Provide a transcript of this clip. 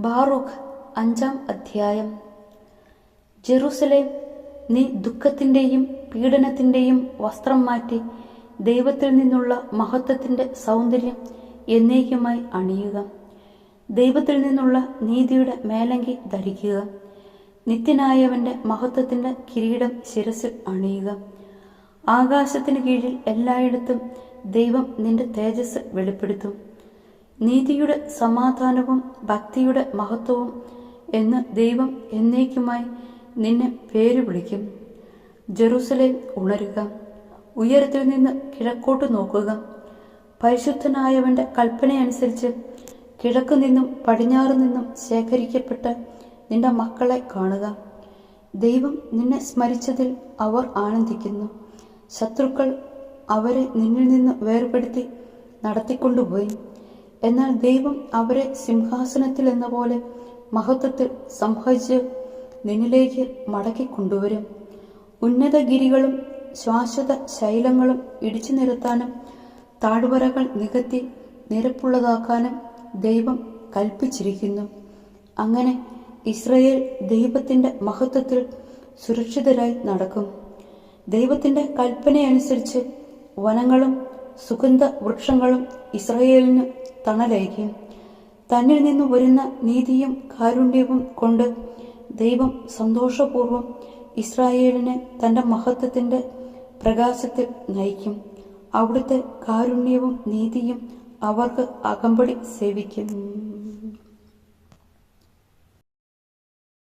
Baruch 5-ാം അധ്യായം. Jerusalem, നീ ദുഃഖത്തിന്റെയും പീഡനത്തിന്റെയും വസ്ത്രം മാറ്റി ദൈവത്തിൽ നിന്നുള്ള മഹത്വത്തിന്റെ സൗന്ദര്യം എന്നേക്കുമായി അണിയുക. ദൈവത്തിൽ നിന്നുള്ള നീതിയുടെ മേലങ്കി ധരിക്കുക. നിത്യനായവന്റെ മഹത്വത്തിന്റെ കിരീടം ശിരസിൽ അണിയുക. ആകാശത്തിന് കീഴിൽ എല്ലായിടത്തും ദൈവം നിന്റെ തേജസ് വെളിപ്പെടുത്തും. നീതിയുടെ സമാധാനവും ഭക്തിയുടെ മഹത്വവും എന്ന് ദൈവം എന്നേക്കുമായി നിന്നെ പേര് വിളിക്കും. ജെറുസലേം, ഉണരുക, ഉയരത്തിൽ നിന്ന് കിഴക്കോട്ട് നോക്കുക. പരിശുദ്ധനായവന്റെ കൽപ്പനയനുസരിച്ച് കിഴക്കു നിന്നും പടിഞ്ഞാറു നിന്നും ശേഖരിക്കപ്പെട്ട നിന്റെ മക്കളെ കാണുക. ദൈവം നിന്നെ സ്മരിച്ചതിൽ അവർ ആനന്ദിക്കുന്നു. ശത്രുക്കൾ അവരെ നിന്നിൽ നിന്ന് വേർപെടുത്തി നടത്തിക്കൊണ്ടുപോയി. എന്നാൽ ദൈവം അവരെ സിംഹാസനത്തിൽ എന്ന പോലെ മഹത്വത്തിൽ സംഹരിച്ച് നിന്നിലേക്ക് മടക്കിക്കൊണ്ടുവരും. ഉന്നതഗിരികളും ശാശ്വത ശൈലങ്ങളും ഇടിച്ചു നിരത്താനും താഴ്വരകൾ നികത്തി നിരപ്പുള്ളതാക്കാനും ദൈവം കൽപ്പിച്ചിരിക്കുന്നു. അങ്ങനെ ഇസ്രായേൽ ദൈവത്തിന്റെ മഹത്വത്തിൽ സുരക്ഷിതരായി നടക്കും. ദൈവത്തിന്റെ കൽപ്പനയനുസരിച്ച് വനങ്ങളും സുഗന്ധ വൃക്ഷങ്ങളും ഇസ്രായേലിന് തണലയക്കും. തന്നിൽ നിന്ന് വരുന്ന നീതിയും കാരുണ്യവും കൊണ്ട് ദൈവം സന്തോഷപൂർവം ഇസ്രായേലിനെ തന്റെ മഹത്വത്തിന്റെ പ്രകാശത്തിൽ നയിക്കും. അവിടുത്തെ കാരുണ്യവും നീതിയും അവർക്ക് അകമ്പടി സേവിക്കും.